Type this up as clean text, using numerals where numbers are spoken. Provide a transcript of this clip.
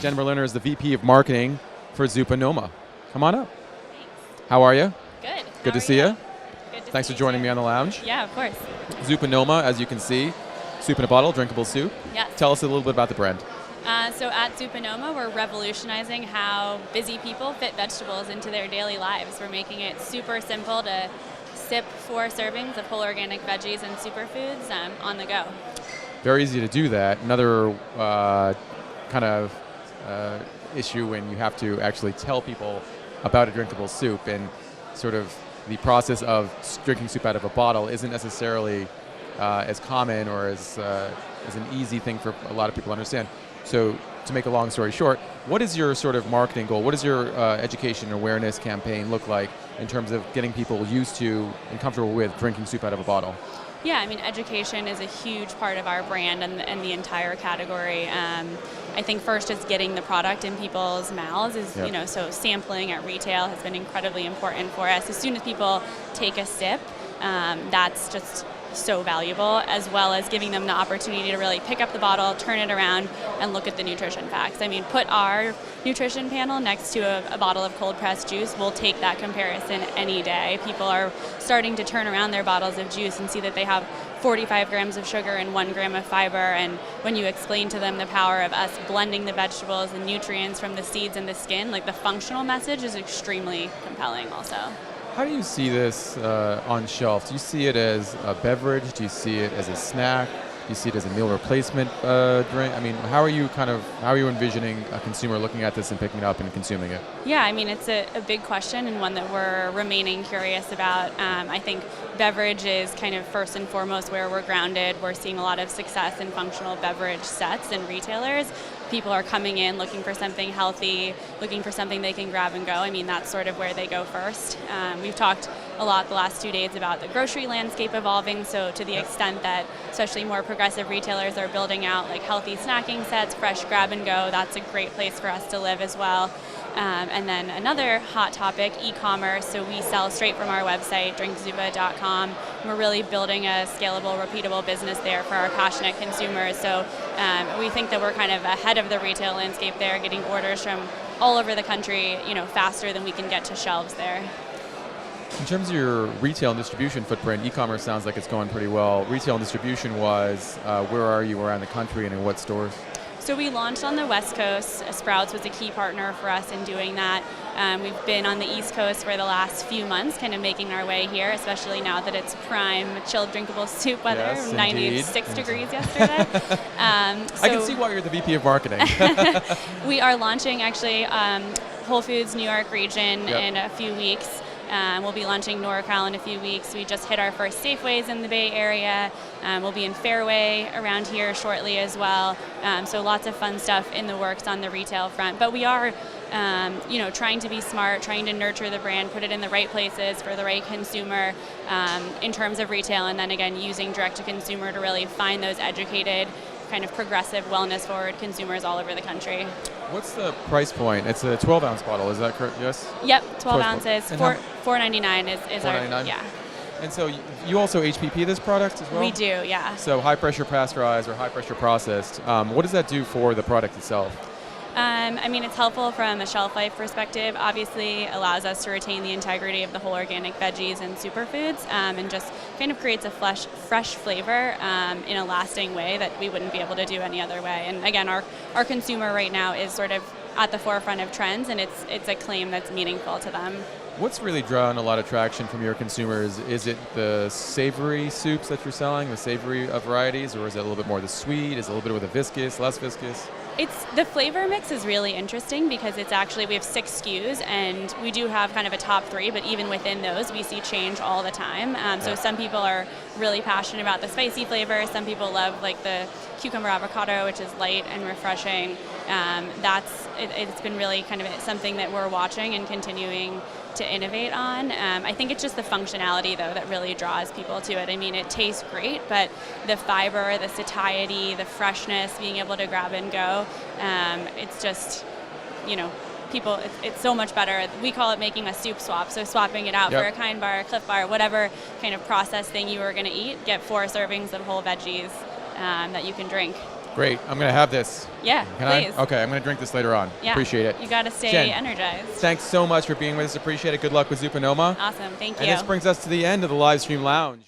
Jennifer Lerner is the VP of Marketing for Zupa Noma. Come on up. Thanks. How are you? Good. Good to see you. Good to Thanks see for joining you. me on the lounge. Yeah, of course. Zupa Noma, as you can see, soup in a bottle, drinkable soup. Yes. Tell us a little bit about the brand. So at Zupa Noma, we're revolutionizing how busy people fit vegetables into their daily lives. We're making it super simple to sip 4 servings of whole organic veggies and superfoods on the go. Very easy to do that. Another kind of issue when you have to actually tell people about a drinkable soup, and sort of the process of drinking soup out of a bottle isn't necessarily as common or as an easy thing for a lot of people to understand. So to make a long story short, what is your sort of marketing goal? What does your education and awareness campaign look like in terms of getting people used to and comfortable with drinking soup out of a bottle? Yeah, I mean, education is a huge part of our brand and the entire category. I think first is getting the product in people's mouths is, Yep. So sampling at retail has been incredibly important for us. As soon as people take a sip, that's just so valuable, as well as giving them the opportunity to really pick up the bottle, turn it around, and look at the nutrition facts. I mean, put our nutrition panel next to a bottle of cold pressed juice, we'll take that comparison any day. People are starting to turn around their bottles of juice and see that they have 45 grams of sugar and 1 gram of fiber, and when you explain to them the power of us blending the vegetables and nutrients from the seeds and the skin, like the functional message is extremely compelling also. How do you see this on shelf? Do you see it as a beverage? Do you see it as a snack? Do you see it as a meal replacement drink? I mean, how are you envisioning a consumer looking at this and picking it up and consuming it? Yeah, I mean, it's a big question and one that we're remaining curious about. I think beverage is kind of first and foremost where we're grounded. We're seeing a lot of success in functional beverage sets and retailers. People are coming in looking for something healthy, looking for something they can grab and go. I mean, that's sort of where they go first. We've talked a lot the last 2 days about the grocery landscape evolving, so to the extent that especially more progressive retailers are building out like healthy snacking sets, fresh grab and go, that's a great place for us to live as well. And then another hot topic, e-commerce. So we sell straight from our website, drinkzupa.com. We're really building a scalable, repeatable business there for our passionate consumers. So we think that we're kind of ahead of the retail landscape there, getting orders from all over the country, faster than we can get to shelves there. In terms of your retail and distribution footprint, e-commerce sounds like it's going pretty well. Retail and distribution wise, where are you around the country and in what stores? So we launched on the West Coast. Sprouts was a key partner for us in doing that. We've been on the East Coast for the last few months, kind of making our way here, especially now that it's prime chilled drinkable soup weather, Yes, 96 indeed. degrees yesterday. I can see why you're the VP of Marketing. We are launching actually Whole Foods New York region Yep. in a few weeks. We'll be launching NorCal in a few weeks. We just hit our first Safeways in the Bay Area. We'll be in Fairway around here shortly as well. So lots of fun stuff in the works on the retail front. But we are, trying to be smart, trying to nurture the brand, put it in the right places for the right consumer in terms of retail, and then again using direct-to-consumer to really find those educated, kind of progressive, wellness-forward consumers all over the country. What's the price point? It's a 12-ounce bottle, is that correct? Yes? Yep, 12 And ounces, how- $4.99 is our, $4.99? yeah. And so you also HPP this product as well? We do, yeah. So high pressure pasteurized or high pressure processed. What does that do for the product itself? I mean, it's helpful from a shelf life perspective. Obviously, allows us to retain the integrity of the whole organic veggies and superfoods, and just kind of creates a fresh flavor in a lasting way that we wouldn't be able to do any other way. And again, our consumer right now is sort of at the forefront of trends, and it's a claim that's meaningful to them. What's really drawn a lot of traction from your consumers? Is it the savory soups that you're selling, the savory varieties, or is it a little bit more the sweet? Is it a little bit with the viscous, less viscous? It's the flavor mix is really interesting because it's actually, we have 6 SKUs and we do have kind of a top 3, but even within those we see change all the time. So some people are really passionate about the spicy flavor. Some people love like the cucumber avocado, which is light and refreshing. It's been really kind of something that we're watching and continuing to innovate on. I think it's just the functionality though that really draws people to it. I mean, it tastes great, but the fiber, the satiety, the freshness, being able to grab and go, it's just, people, it's so much better. We call it making a soup swap, so swapping it out for a Kind bar, a Cliff bar, whatever kind of processed thing you were going to eat. Get 4 servings of whole veggies that you can drink. Great. I'm going to have this. Yeah, please. Okay, I'm going to drink this later on. Yeah. Appreciate it. You got to stay Jen, energized. Thanks so much for being with us. Appreciate it. Good luck with Zupa Noma. Awesome. Thank you. And this brings us to the end of the Livestream Lounge.